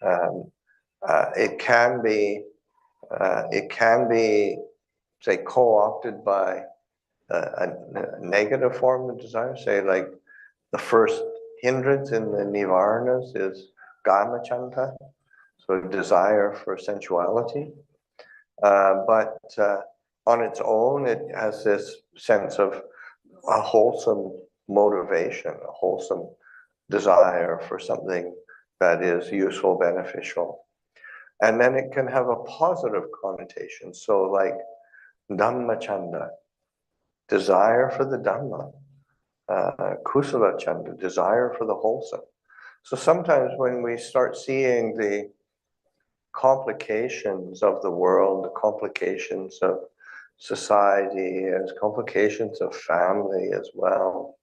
Um, it can be, say, co-opted by a negative form of desire. Say, like the first hindrance in the nivaranas is kamachanda, so desire for sensuality. But on its own, it has this sense of a wholesome motivation, a wholesome desire for something that is useful, beneficial. And then it can have a positive connotation. So like Dhammachanda, desire for the Dhamma, Kusala Chanda, desire for the wholesome. So sometimes when we start seeing the complications of the world, the complications of society, as complications of family as well,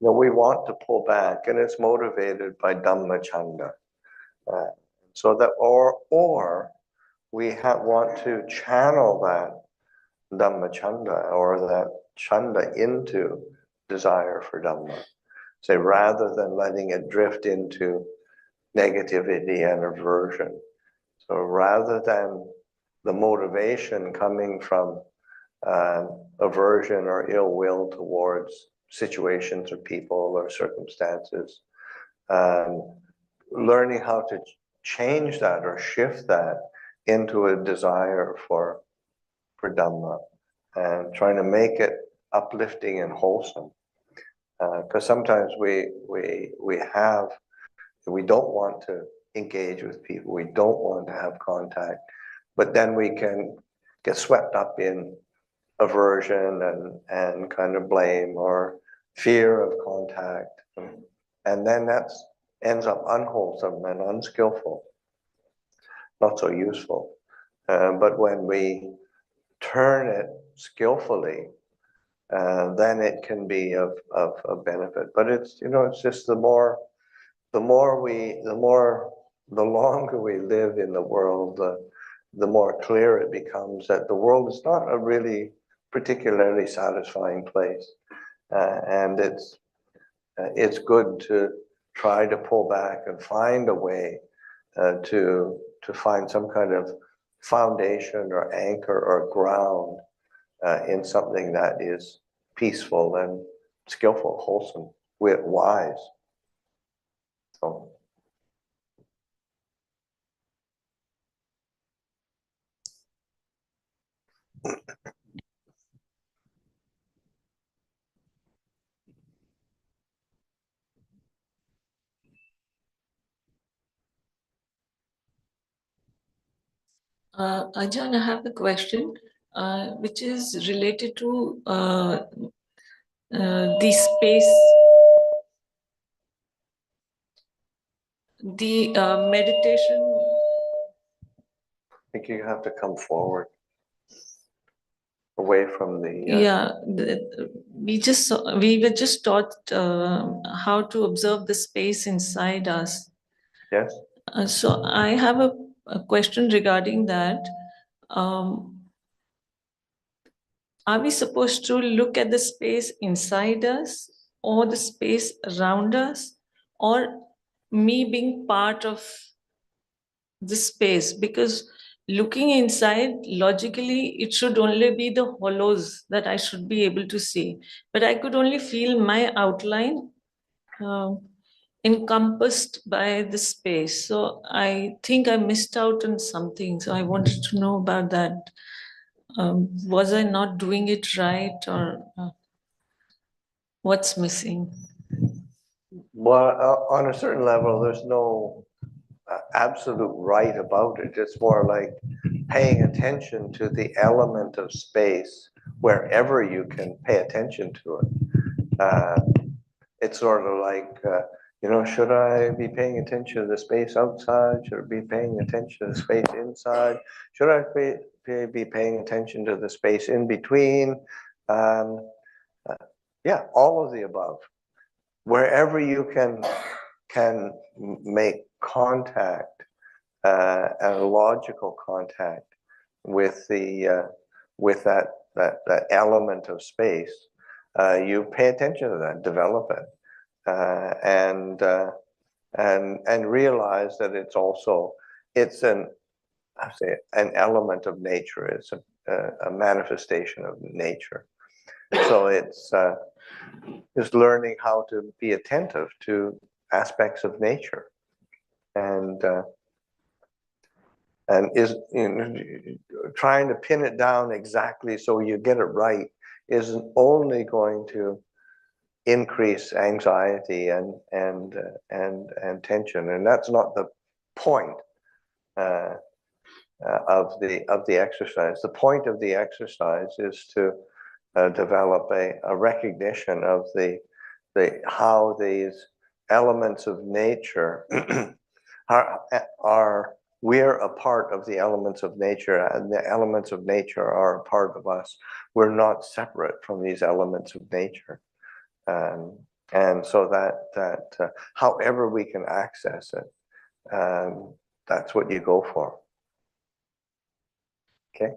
we want to pull back, and it's motivated by Dhammachanda. So that, or we want to channel that Dhammachanda or that chanda into desire for Dhamma. Say, rather than letting it drift into negativity and aversion. So rather than the motivation coming from aversion or ill will towards situations or people or circumstances, learning how to change that or shift that into a desire for Dhamma and trying to make it uplifting and wholesome. Because sometimes we don't want to engage with people, we don't want to have contact, but then we can get swept up in aversion and kind of blame or fear of contact. And then that ends up unwholesome and unskillful, not so useful. But when we turn it skillfully, then it can be of benefit. But it's, it's just the longer we live in the world, the more clear it becomes that the world is not a really particularly satisfying place. And it's good to try to pull back and find a way to find some kind of foundation or anchor or ground in something that is peaceful and skillful, wholesome, wise. So. Ajahn, I have a question which is related to the space, the meditation. I think you have to come forward, away from the. Yeah, we were just taught how to observe the space inside us. Yes. So I have a question regarding that. Are we supposed to look at the space inside us or the space around us, or me being part of the space? Because looking inside, logically, it should only be the hollows that I should be able to see. But I could only feel my outline encompassed by the space. So I think I missed out on something. So I wanted to know about that. Was I not doing it right, or what's missing? Well, on a certain level, there's no absolute right about it. It's more like paying attention to the element of space wherever you can pay attention to it. It's sort of like, should I be paying attention to the space outside? Should I be paying attention to the space inside? Should I be paying attention to the space in between? Yeah, all of the above. Wherever you can make contact, a logical contact with that element of space, you pay attention to that, develop it, and and realize that it's also, it's an element of nature. It's a manifestation of nature. So it's learning how to be attentive to aspects of nature, and is, you know, trying to pin it down exactly so you get it right isn't only going to increase anxiety and tension, and that's not the point of the exercise. The point of the exercise is to develop a recognition of the how these elements of nature are we're a part of the elements of nature, and the elements of nature are a part of us. We're not separate from these elements of nature. And so that however we can access it, that's what you go for. Okay.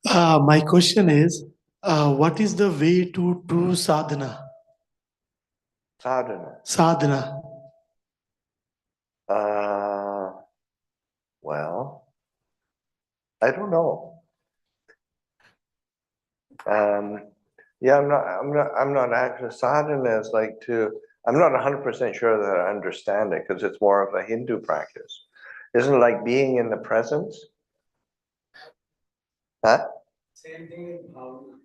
My question is, what is the way to true sadhana? Sadhana. Sadhana. Well, I don't know. Yeah, I'm not actually, sadhana is like I'm not 100% sure that I understand it, because it's more of a Hindu practice. Isn't it like being in the presence? Huh? Same thing as bhavana.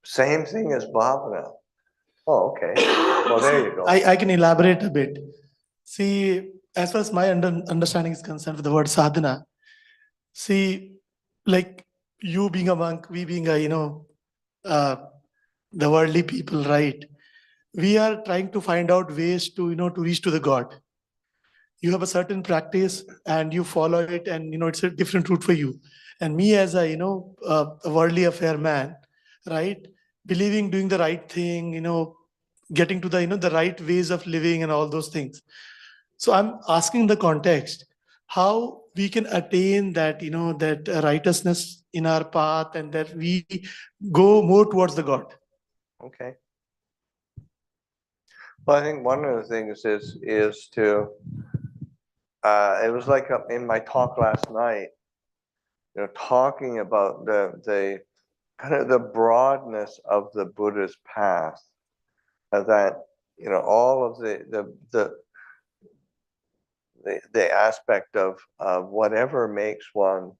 Same thing as bhavana. Oh, okay. Well, there you go. I can elaborate a bit. See, as far as my understanding is concerned with the word sadhana, see, like you being a monk, we being a, uh, the worldly people, right? We are trying to find out ways to, to reach to the God. You have a certain practice and you follow it, and, it's a different route for you. And me as a, a worldly affair man, right? Believing doing the right thing, getting to the, the right ways of living and all those things. So I'm asking the context, how we can attain that, that righteousness in our path, and that we go more towards the God. Okay. Well, I think one of the things is to, it was like in my talk last night, talking about the kind of the broadness of the Buddha's path, that, all of the aspect of whatever makes one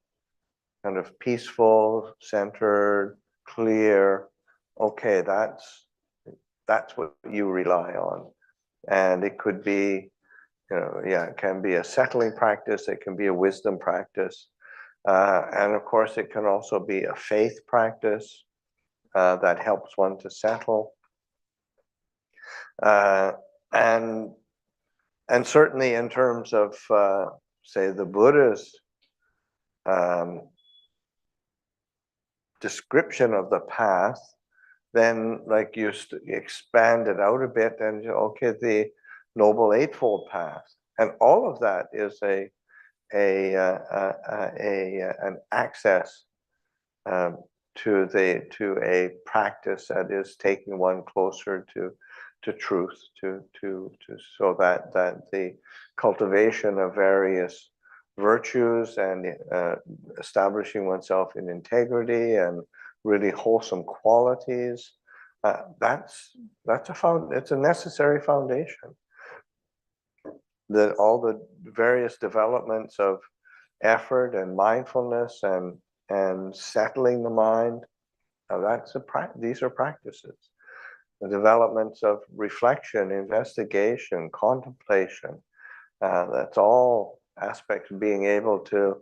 kind of peaceful, centered, clear. Okay, that's what you rely on. And it could be, it can be a settling practice, it can be a wisdom practice. And of course, it can also be a faith practice that helps one to settle. And certainly in terms of, say, the Buddha's description of the path, then like you expand it out a bit, and okay, the Noble Eightfold Path, and all of that is an access to a practice that is taking one closer to truth, so that the cultivation of various virtues and establishing oneself in integrity and really wholesome qualities, it's a necessary foundation. That all the various developments of effort and mindfulness and settling the mind, these are practices. The developments of reflection, investigation, contemplation, that's all aspects of being able to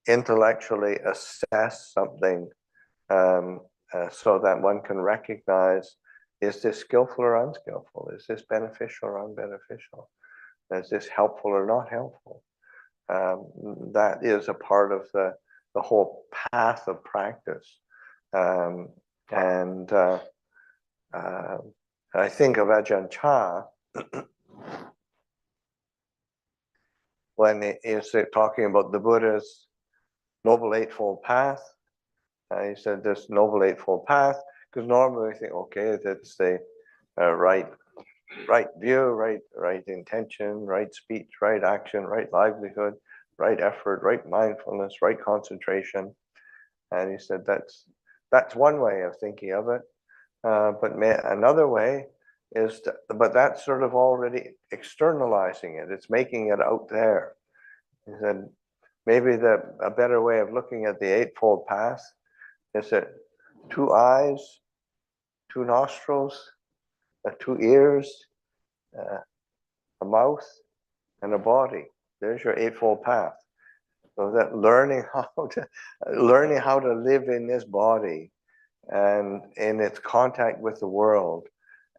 intellectually assess something, so that one can recognize, is this skillful or unskillful? Is this beneficial or unbeneficial? Is this helpful or not helpful? That is a part of the whole path of practice. And I think of Ajahn Chah, when he's talking about the Buddha's Noble Eightfold Path. He said this Noble Eightfold Path, because normally we think, okay, that's the right view, right intention, right speech, right action, right livelihood, right effort, right mindfulness, right concentration. And he said that's one way of thinking of it. But another way is, but that's sort of already externalizing it. It's making it out there. He said maybe a better way of looking at the Eightfold Path is that 2 eyes, 2 nostrils, 2 ears, a mouth, and a body. There's your Eightfold Path. So that learning how to live in this body and in its contact with the world,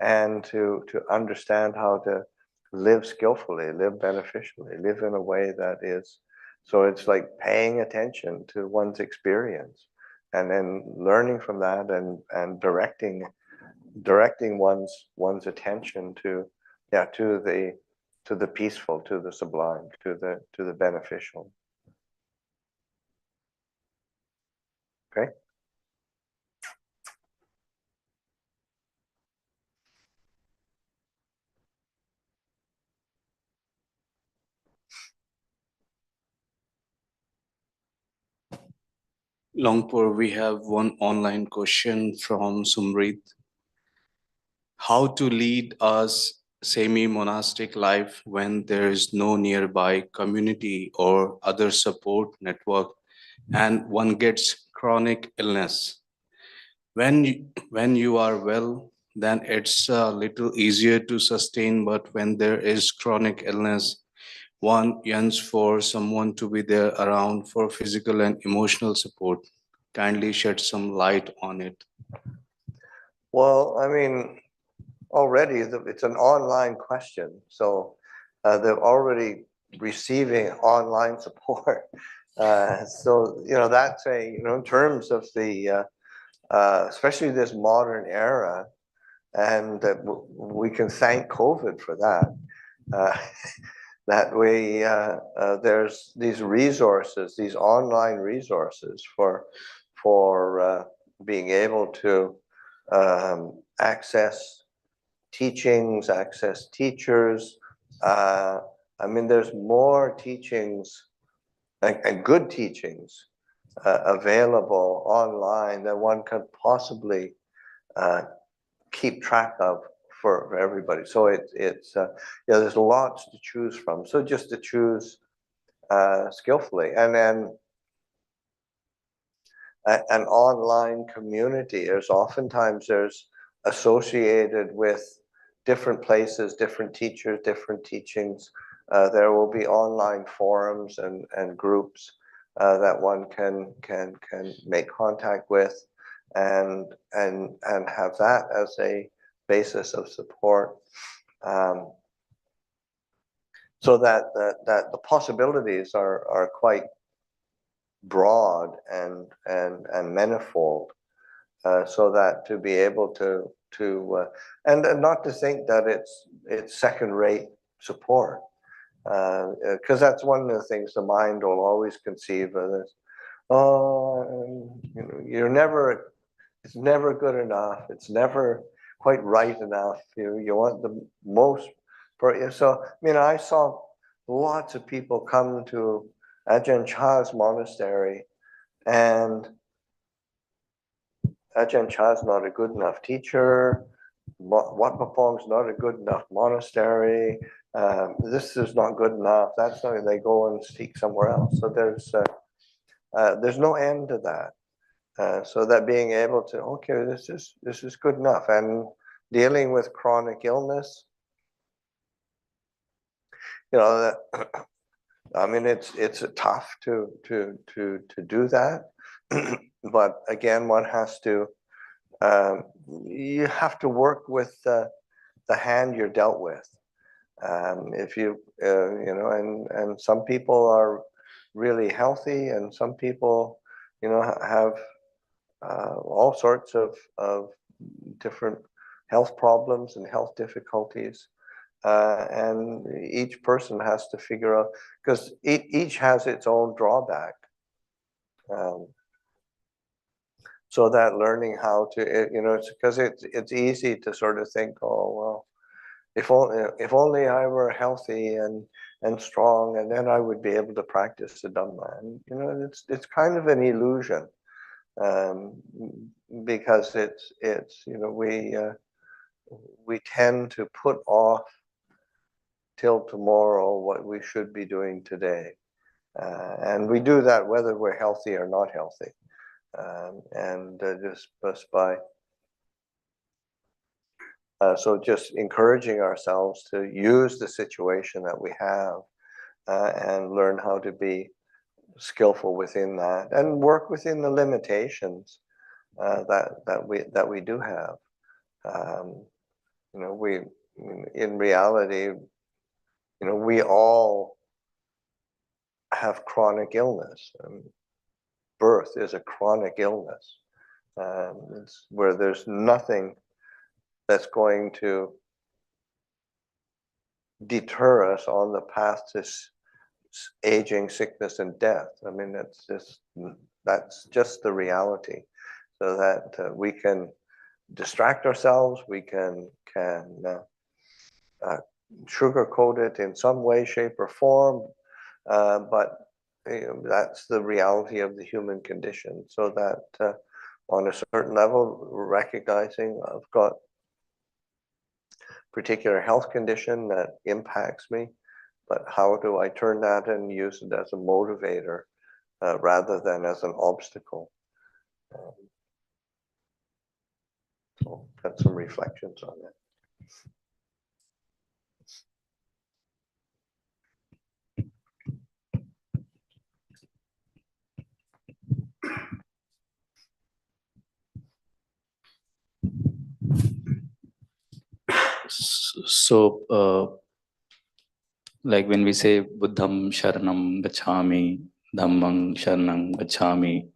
and to understand how to live skillfully, live beneficially, live in a way that is, so it's like paying attention to one's experience and then learning from that and directing one's attention to the peaceful, to the sublime, to the beneficial. Okay. Longpur, we have one online question from Sumrit. How to lead a semi-monastic life when there is no nearby community or other support network and one gets chronic illness? When you are well, then it's a little easier to sustain, but when there is chronic illness, one yearns for someone to be there around for physical and emotional support. Kindly shed some light on it. Well, I mean, already it's an online question, so they're already receiving online support. So that's in terms of the especially this modern era, and we can thank COVID for that. That there's these resources, these online resources for being able to access teachings, access teachers. I mean, there's more teachings and good teachings available online that one could possibly keep track of for everybody. So there's lots to choose from. So just to choose skillfully, and then an online community is oftentimes there's associated with different places, different teachers, different teachings. There will be online forums and groups that one can make contact with, and have that as a basis of support, so that the possibilities are quite broad and manifold, so that to be able to and not to think that it's second-rate support, because that's one of the things the mind will always conceive of as, oh, it's never good enough, it's never quite right enough, you want the most for you. So I saw lots of people come to Ajahn Chah's monastery, and Ajahn Chah's not a good enough teacher, Wat Pah Pong's not a good enough monastery, this is not good enough, that's not, they go and seek somewhere else. So there's no end to that. So that being able to, okay, this is good enough. And dealing with chronic illness, that I mean, it's tough to do that, but again, one has to. You have to work with the hand you're dealt with. If you and some people are really healthy, and some people, have all sorts of different health problems and health difficulties. And each person has to figure out, because each has its own drawback. So that learning how to, it's because it's easy to sort of think, oh well, if only I were healthy and strong, and then I would be able to practice the Dhamma. And it's kind of an illusion, because it's we tend to put off till tomorrow what we should be doing today, and we do that whether we're healthy or not healthy, and just by so just encouraging ourselves to use the situation that we have, and learn how to be skillful within that and work within the limitations that we do have. We in reality, we all have chronic illness. Birth is a chronic illness. It's where there's nothing that's going to deter us on the path to aging, sickness, and death. I mean, that's just the reality. So that we can distract ourselves, we can sugarcoat it in some way, shape, or form, but that's the reality of the human condition. So that on a certain level, recognizing I've got particular health condition that impacts me, but how do I turn that and use it as a motivator rather than as an obstacle? So got some reflections on that. So, like when we say Buddham Sharanam Gacchami, Dhammam Sharanam Gacchami,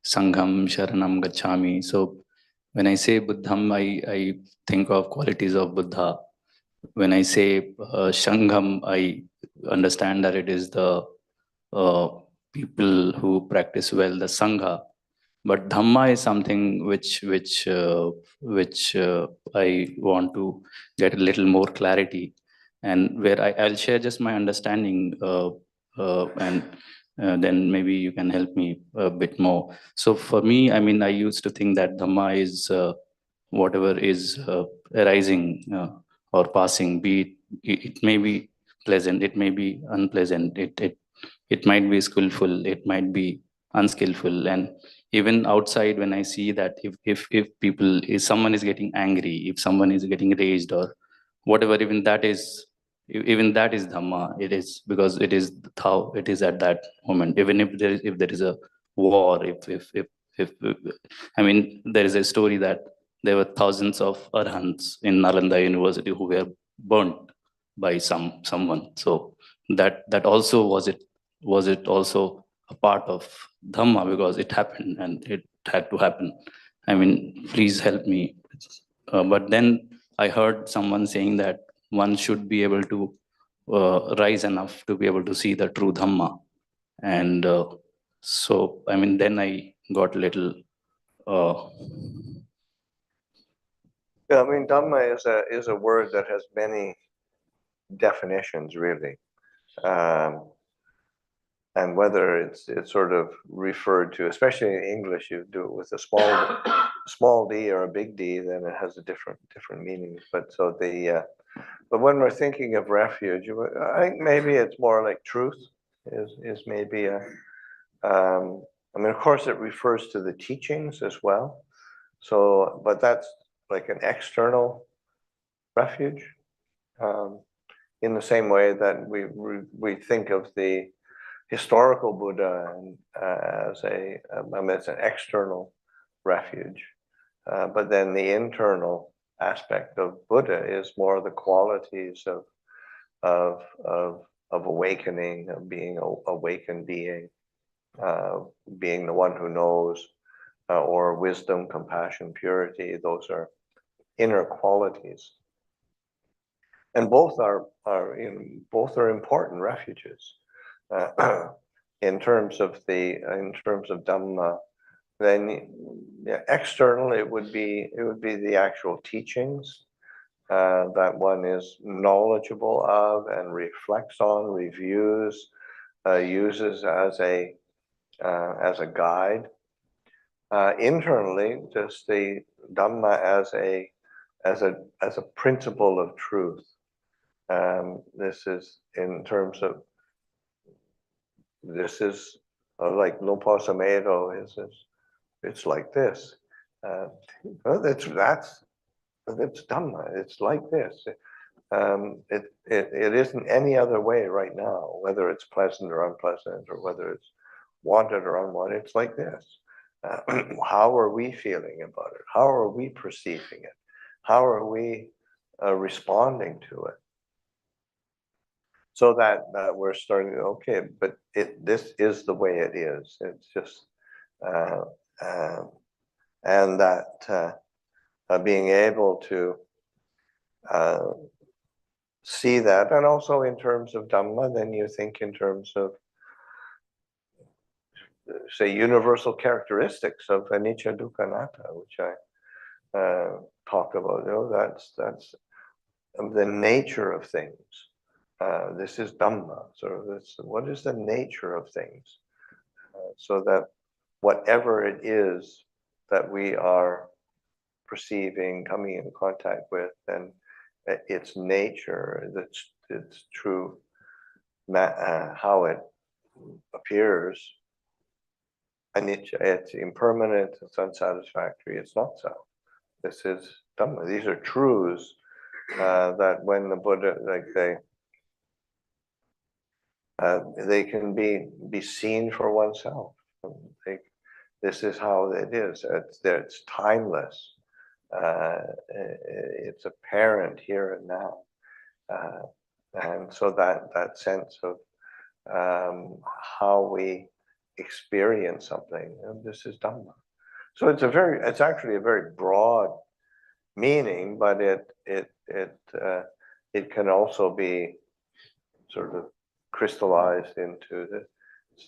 Sangham Sharanam Gacchami. So when I say Buddham, I think of qualities of Buddha. When I say Sangham, I understand that it is the people who practice well, the Sangha. But Dhamma is something which I want to get a little more clarity, and where I'll share just my understanding, and then maybe you can help me a bit more. So for me, I mean, I used to think that Dhamma is whatever is arising or passing, be it may be pleasant, it may be unpleasant, it might be skillful, it might be unskillful. And even outside, when I see that if people, if someone is getting angry, if someone is getting raged or whatever, even that is Dhamma. It is because it is how it is at that moment. Even if there is a war, if I mean, there is a story that there were thousands of arhants in Nalanda University who were burnt by someone. So that also was it also a part of Dhamma, because it happened and it had to happen. I mean, please help me. But then I heard someone saying that one should be able to rise enough to be able to see the true Dhamma. And so, I mean, then I got a little. Yeah, I mean, Dhamma is a word that has many definitions, really. And whether it's sort of referred to, especially in English, you do it with a small d or a big D, then it has a different meaning. But but when we're thinking of refuge, I think maybe it's more like truth is maybe a. I mean, of course, it refers to the teachings as well. So, but that's like an external refuge, in the same way that we think of the historical Buddha as I mean, it's an external refuge, but then the internal aspect of Buddha is more the qualities of awakening, of being an awakened being, being the one who knows, or wisdom, compassion, purity. Those are inner qualities. And both both are important refuges. In terms of Dhamma, then yeah, external it would be the actual teachings that one is knowledgeable of and reflects on, reviews, uses as a guide. Internally, just the Dhamma as a principle of truth. This is in terms of like no posamedo is it's like this. Well, that's Dhamma. It's like this. It isn't any other way right now, whether it's pleasant or unpleasant, or whether it's wanted or unwanted. It's like this. How are we feeling about it? How are we perceiving it? How are we responding to it? So that we're starting, okay, but this is the way it is. It's just, and that being able to see that, and also in terms of Dhamma, then you think in terms of, say, universal characteristics of anicca, dukkha, anatta, which I talk about. That's the nature of things. This is Dhamma. So what is the nature of things? So that whatever it is that we are perceiving, coming in contact with, and its nature, its true, how it appears, anicca, it's impermanent, it's unsatisfactory, it's not so. This is Dhamma. These are truths that when the Buddha, like they can be seen for oneself. This is how it is. It's timeless. It's apparent here and now, and so that sense of how we experience something, and this is Dhamma. So it's actually a very broad meaning, but it can also be sort of crystallized into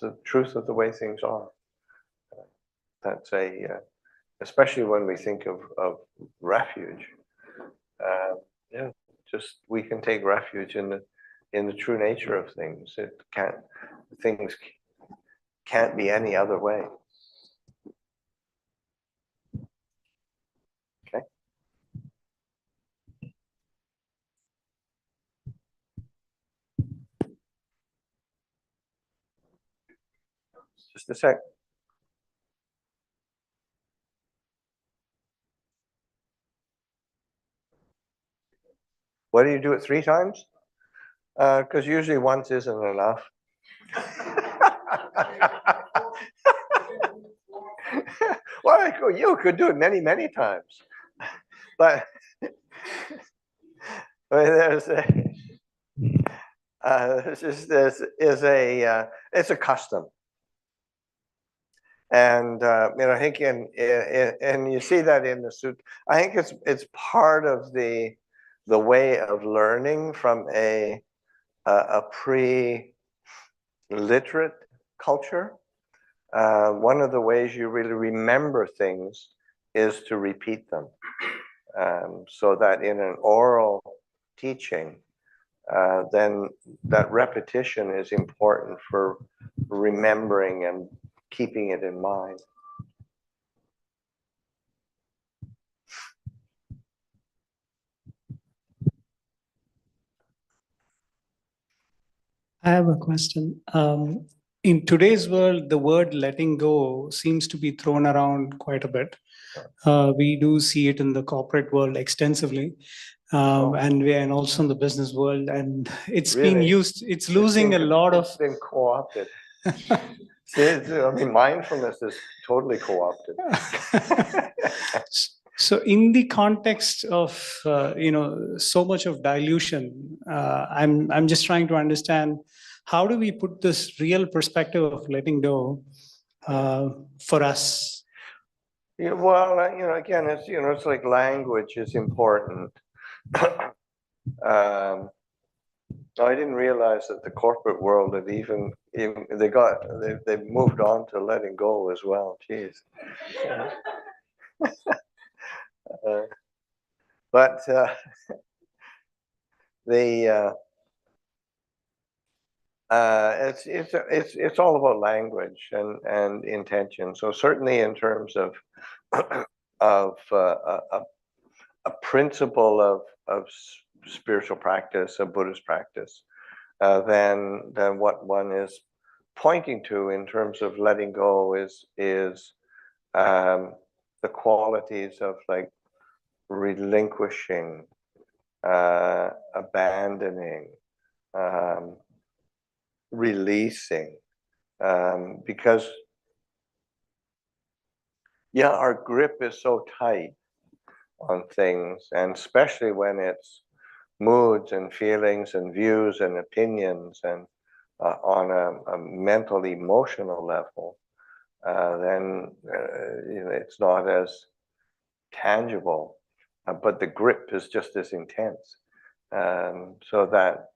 the truth of the way things are. That's especially when we think of refuge. Yeah, just we can take refuge in the true nature of things. Things can't be any other way. Okay. Just a sec. Why do you do it 3 times? Because usually once isn't enough. Well, you could do it many, many times. But it's a custom. And I think and you see that in the suit. I think it's part of the way of learning from a pre-literate culture. One of the ways you really remember things is to repeat them, so that in an oral teaching, then that repetition is important for remembering and keeping it in mind. I have a question. In today's world, the word letting go seems to be thrown around quite a bit. We do see it in the corporate world extensively, and also in the business world. And it's been used, it's losing a lot of... It's been co-opted. I mean, mindfulness is totally co-opted. So in the context of, so much of dilution, I'm just trying to understand, how do we put this real perspective of letting go for us? Yeah, well, again, it's like language is important. I didn't realize that the corporate world had even they've moved on to letting go as well. Jeez. Uh, but the it's all about language and intention. So certainly in terms of of a principle of spiritual practice, a Buddhist practice, then what one is pointing to in terms of letting go is the qualities of like relinquishing, abandoning, um, releasing, because yeah, our grip is so tight on things, and especially when it's moods and feelings and views and opinions and on a mental emotional level, then it's not as tangible, but the grip is just as intense. So that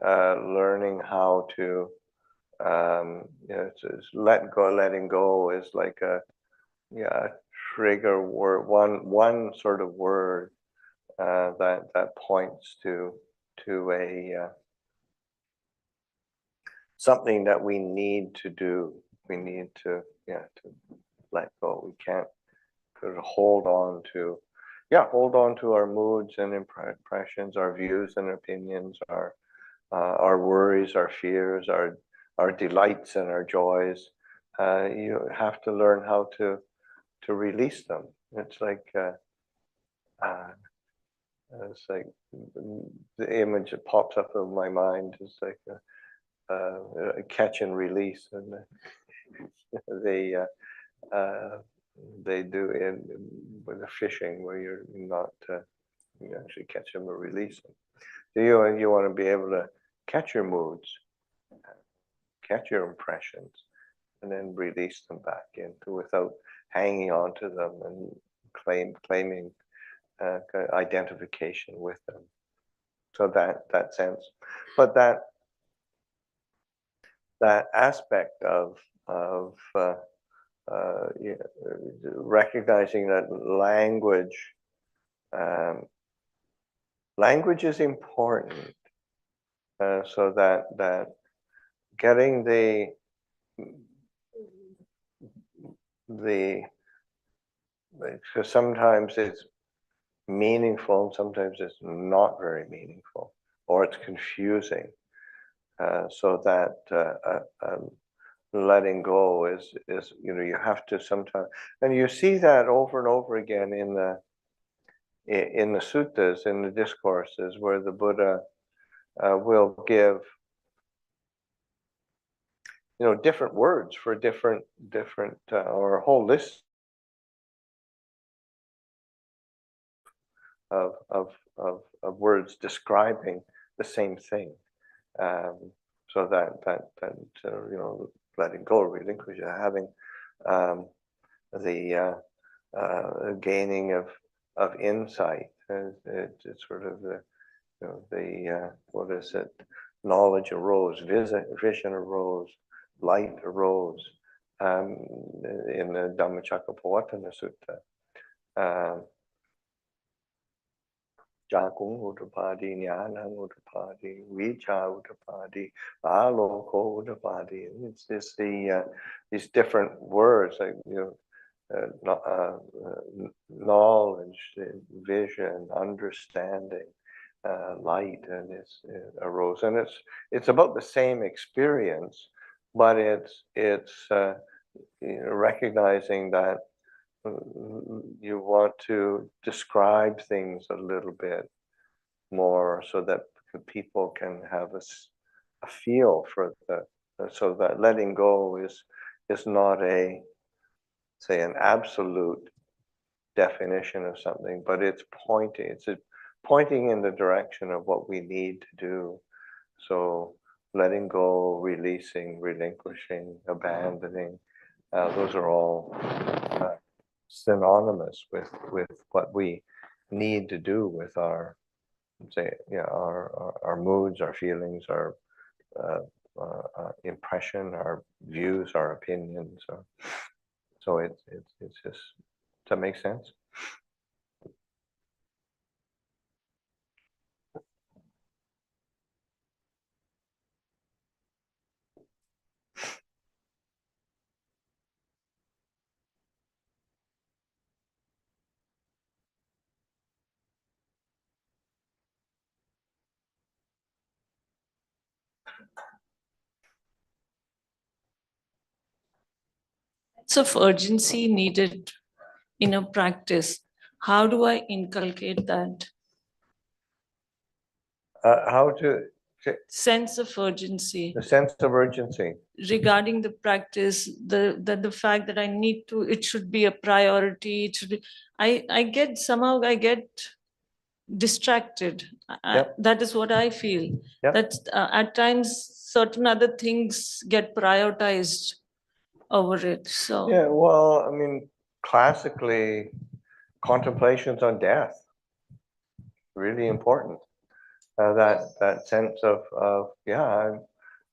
learning how to letting go is like a trigger word, one sort of word that points to a something that we need to do. We need to let go. We can't sort of hold on to our moods and impressions, our views and opinions, our worries, our fears, our delights and our joys. You have to learn how to release them. It's like the image that pops up in my mind is like a catch and release, and they do in with the fishing where you're not you actually catch them or release them. So you want to be able to catch your moods, catch your impressions, and then release them back into without hanging on to them and claiming identification with them. So that sense, but that aspect of recognizing that language is important, so that getting because sometimes it's meaningful and sometimes it's not very meaningful, or it's confusing, so that letting go is you have to sometimes, and you see that over and over again in the suttas, in the discourses, where the Buddha will give different words for different or a whole list of words describing the same thing, so that letting go, relinquishing, having the gaining of insight. It's sort of the what is it? Knowledge arose, vision arose, light arose, in the Dhammacakkappavattana Sutta. Jakung Uttapadi, Jnanam Uttapadi, Vicha Uttapadi, Aloko Uttapadi. It's just these different words, like knowledge, vision, understanding, light, and it arose, and it's about the same experience, but it's recognizing that you want to describe things a little bit more so that people can have a feel for so that letting go is not an absolute definition of something, but it's pointing in the direction of what we need to do. So letting go, releasing, relinquishing, abandoning, those are all synonymous with what we need to do with our say, yeah, our moods, our feelings, our impression, our views, our opinions. So it's just, does that make sense? Sense of urgency needed in a practice. How do I inculcate that How to, sense of urgency the sense of urgency. regarding the practice? The fact that I need to, it should be a priority. It should be, I get somehow I get distracted. Yep. That is what I feel. Yep. That at times certain other things get prioritized over it. So Yeah, well, I mean, classically, contemplations on death, really important. That sense of yeah,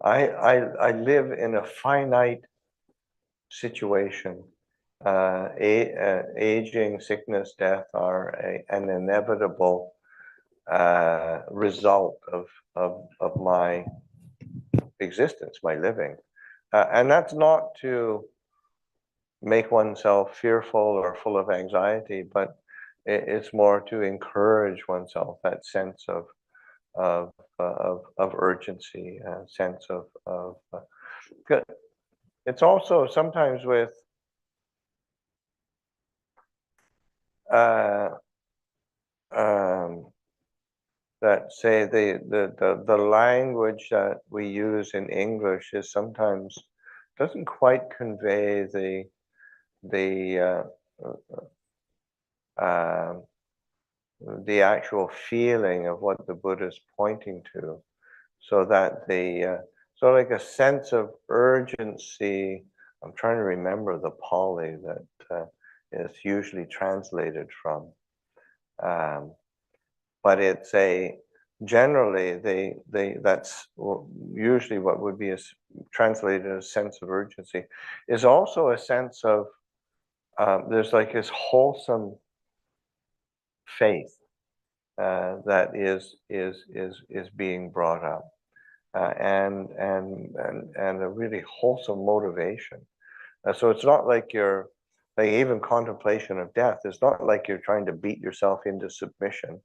I live in a finite situation. Aging, sickness, death are an inevitable result of my existence, my living. And that's not to make oneself fearful or full of anxiety, but it's more to encourage oneself, that sense of urgency, a sense of good. It's also sometimes with uh, um, that say the language that we use in English is sometimes doesn't quite convey the um, the actual feeling of what the Buddha is pointing to, so that so like a sense of urgency. I'm trying to remember the Pali that is usually translated from, but it's generally that's usually what would be translated as sense of urgency, is also a sense of there's like this wholesome faith that is being brought up, and a really wholesome motivation. So it's not like you're like, even contemplation of death, it's not like you're trying to beat yourself into submission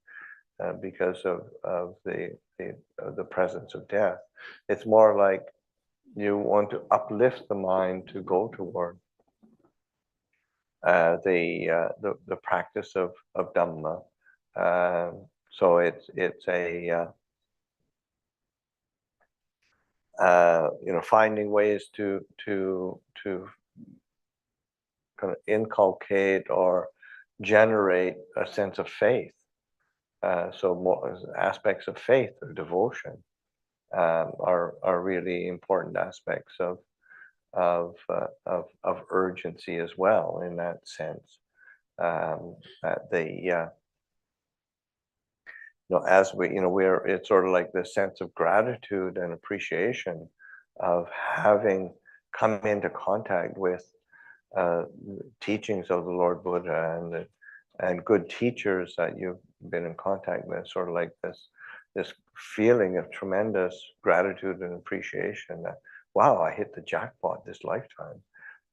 because of the presence of death. It's more like you want to uplift the mind to go toward the practice of Dhamma. So it's a finding ways to kind of inculcate or generate a sense of faith. So more aspects of faith or devotion are really important aspects of urgency as well, in that sense. That as we're, it's sort of like this sense of gratitude and appreciation of having come into contact with teachings of the Lord Buddha and good teachers that you've been in contact with, sort of like this feeling of tremendous gratitude and appreciation that, wow, I hit the jackpot this lifetime,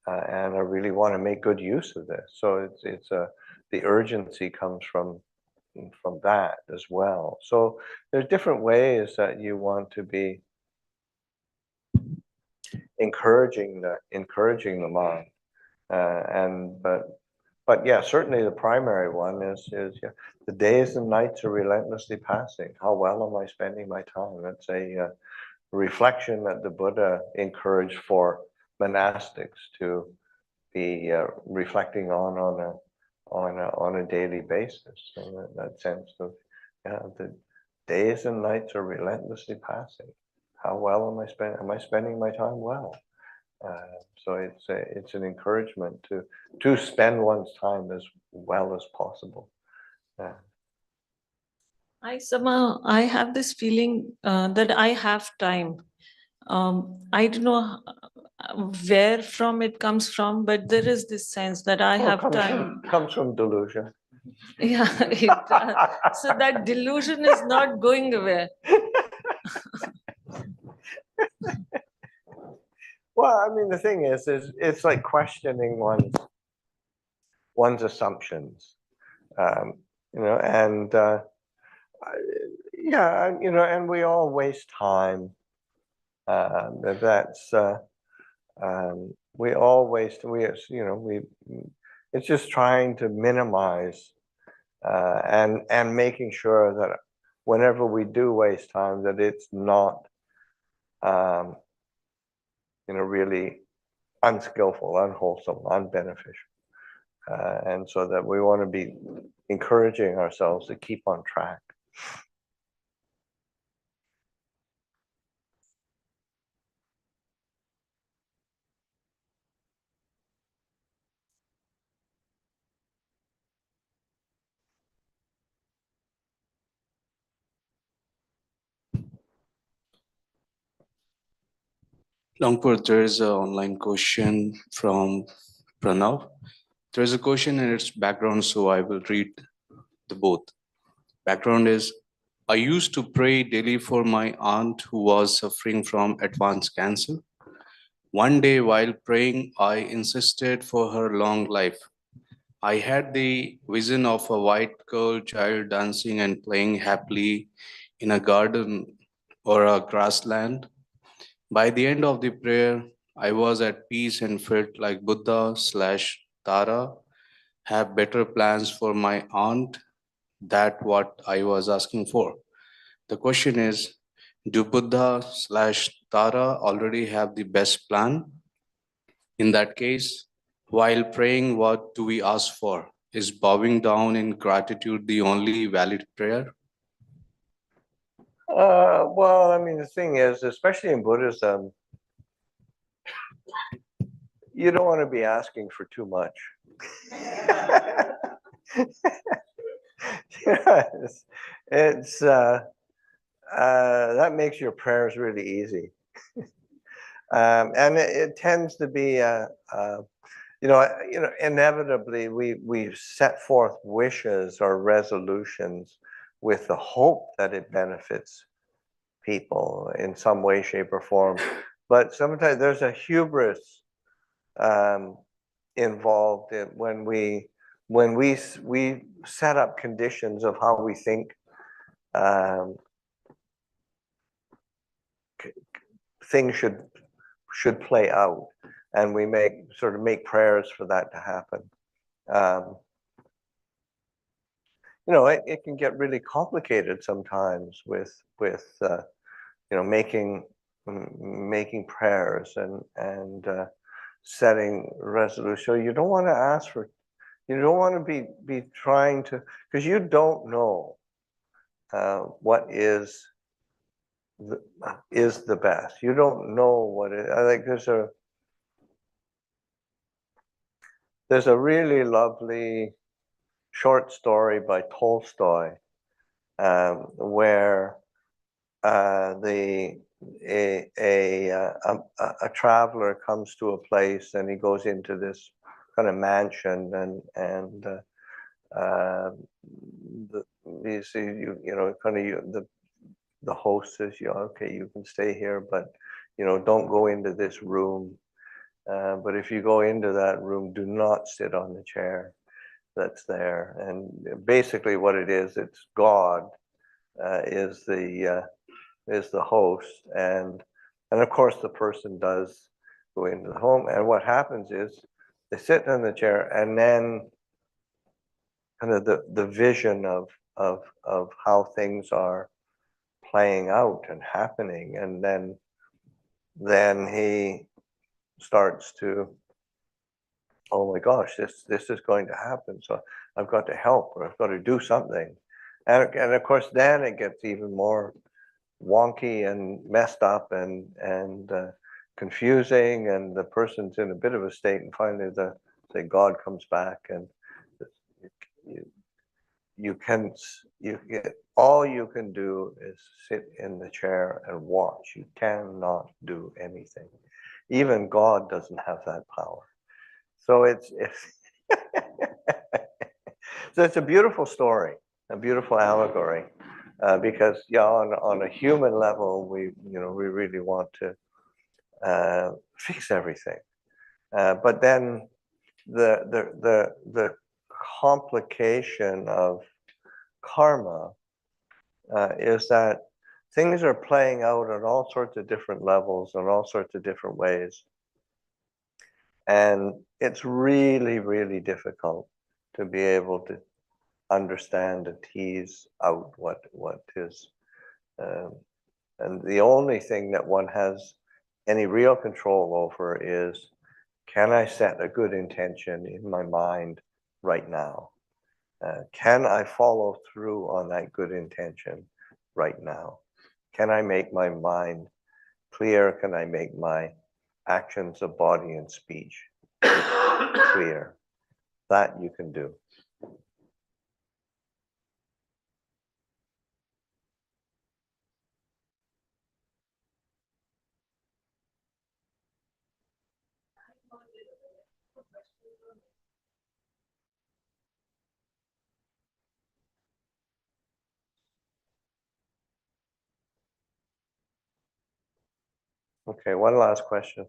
and I really want to make good use of this. So it's the urgency comes from that as well. So there's different ways that you want to be encouraging the mind, but yeah, certainly the primary one is yeah, the days and nights are relentlessly passing. How well am I spending my time? That's a reflection that the Buddha encouraged for monastics to be reflecting on a daily basis. So that sense of, yeah, the days and nights are relentlessly passing. How well am I spending? Am I spending my time well? So it's an encouragement to spend one's time as well as possible. I have this feeling that I have time. I don't know where from it comes from, but there is this sense that I Oh, have time. comes from delusion. Yeah, it does. So that delusion is not going away. Well, I mean, the thing is it's like questioning one's assumptions, um, and yeah, and we all waste time. That's we all waste. It's just trying to minimize and making sure that whenever we do waste time, that it's not um, really unskillful, unwholesome, unbeneficial. And so that we want to be encouraging ourselves to keep on track. Longpur, there is an online question from Pranav. There is a question in its background, so I will read the both. Background is, I used to pray daily for my aunt who was suffering from advanced cancer. One day while praying, I insisted for her long life. I had the vision of a white girl child dancing and playing happily in a garden or a grassland. By the end of the prayer, I was at peace and felt like Buddha slash Tara have better plans for my aunt. That what I was asking for. The question is, do Buddha slash Tara already have the best plan? In that case, while praying, what do we ask for? Is bowing down in gratitude the only valid prayer? Well, I mean, the thing is, especially in Buddhism, you don't want to be asking for too much. Yes, it's that makes your prayers really easy, and it tends to be inevitably we set forth wishes or resolutions with the hope that it benefits people in some way, shape, or form. But sometimes there's a hubris involved in when we set up conditions of how we think um, things should play out, and we make prayers for that to happen. Um, it can get really complicated sometimes with making prayers and setting resolution. So you don't want to ask for, you don't want to be trying to, because you don't know what is the best. You don't know what it. I think there's a really lovely short story by Tolstoy where a traveler comes to a place and he goes into this kind of mansion and you see the host says, yeah, okay, you can stay here, but don't go into this room. But if you go into that room, do not sit on the chair that's there. And basically what it is, it's God is the host, and of course the person does go into the home, and what happens is they sit in the chair, and then kind of the vision of how things are playing out and happening, and then he starts to, oh my gosh, this is going to happen, so I've got to help, or I've got to do something. And of course then it gets even more wonky and messed up and confusing, and the person's in a bit of a state, and finally the God comes back and all you can do is sit in the chair and watch. You cannot do anything. Even God doesn't have that power. So it's so it's a beautiful story, a beautiful allegory, because yeah, on a human level, we really want to fix everything, but then the complication of karma is that things are playing out on all sorts of different levels and all sorts of different ways. And it's really, really difficult to be able to understand and tease out what is. And the only thing that one has any real control over is, can I set a good intention in my mind right now? Can I follow through on that good intention right now? Can I make my mind clear? Can I make my actions of body and speech clear? That you can do. Okay, one last question.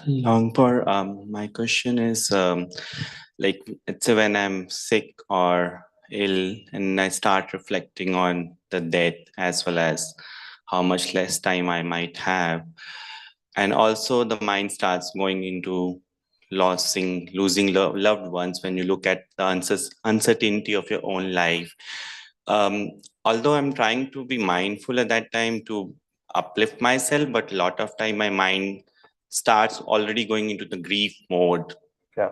Longpur, my question is, like, it's when I'm sick or ill and I start reflecting on the death as well as how much less time I might have. And also the mind starts going into losing loved ones when you look at the uncertainty of your own life. Although I'm trying to be mindful at that time to uplift myself, but a lot of time my mind starts already going into the grief mode. Yeah.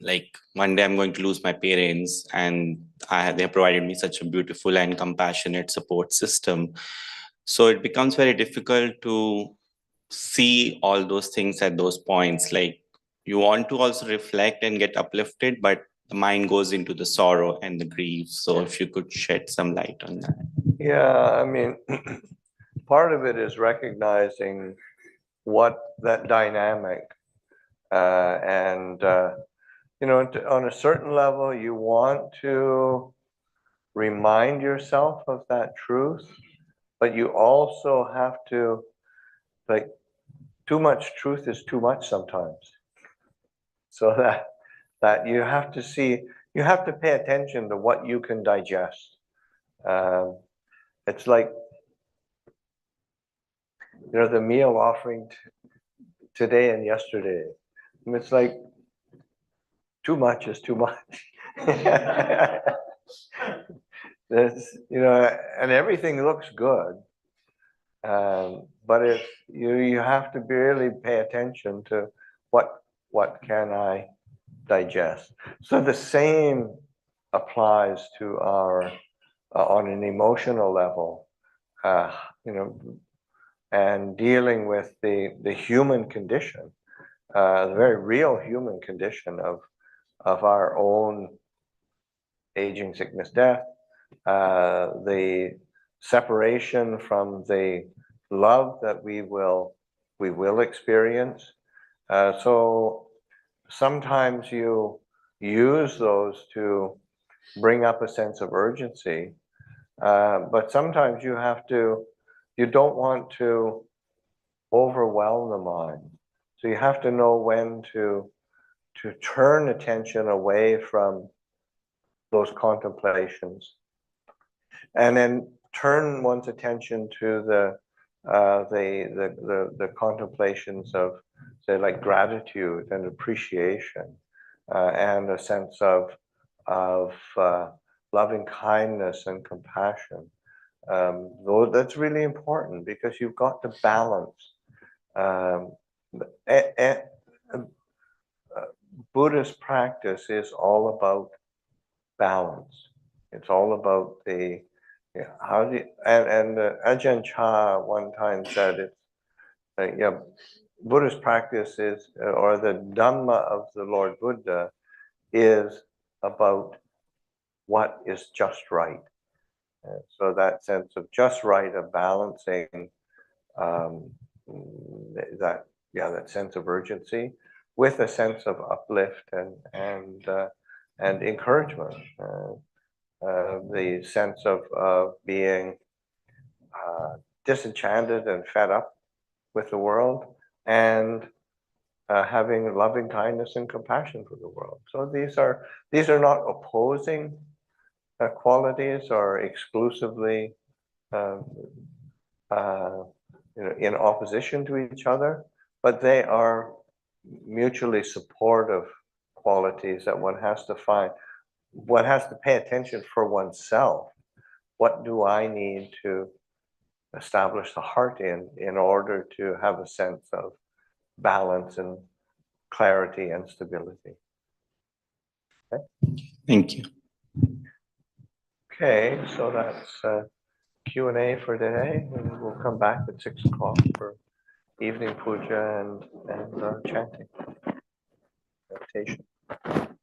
Like one day I'm going to lose my parents, and they have provided me such a beautiful and compassionate support system. So it becomes very difficult to see all those things at those points. Like you want to also reflect and get uplifted, but the mind goes into the sorrow and the grief. So if you could shed some light on that. Yeah, I mean, part of it is recognizing what that dynamic and on a certain level, you want to remind yourself of that truth, but you also have to, like, too much truth is too much sometimes. So that you have to see, you have to pay attention to what you can digest. It's like, the meal offering today and yesterday. And it's like, too much is too much. There's, and everything looks good. But if you have to really pay attention to what can I digest. So the same applies to our on an emotional level, and dealing with the human condition, the very real human condition of our own aging, sickness, death, the separation from the love that we will experience. So sometimes you use those to bring up a sense of urgency, but sometimes you don't want to overwhelm the mind. So you have to know when to turn attention away from those contemplations, and then turn one's attention to the contemplations of, say, like gratitude and appreciation, and a sense of loving kindness and compassion. Though that's really important, because you've got to balance. Buddhist practice is all about balance. It's all about the Yeah, how do you, and Ajahn Chah one time said it's, yeah, Buddhist practice is, or the Dhamma of the Lord Buddha is about what is just right. So that sense of just right, of balancing um, that, yeah, that sense of urgency with a sense of uplift and encouragement. The sense of being disenchanted and fed up with the world, and having loving kindness and compassion for the world. So these are not opposing qualities or exclusively uh, uh, in opposition to each other, but they are mutually supportive qualities that one has to find. One has to pay attention for oneself. What do I need to establish the heart in order to have a sense of balance and clarity and stability? Thank you. Okay, so that's Q&A for today, and we'll come back at 6 o'clock for evening puja and chanting meditation.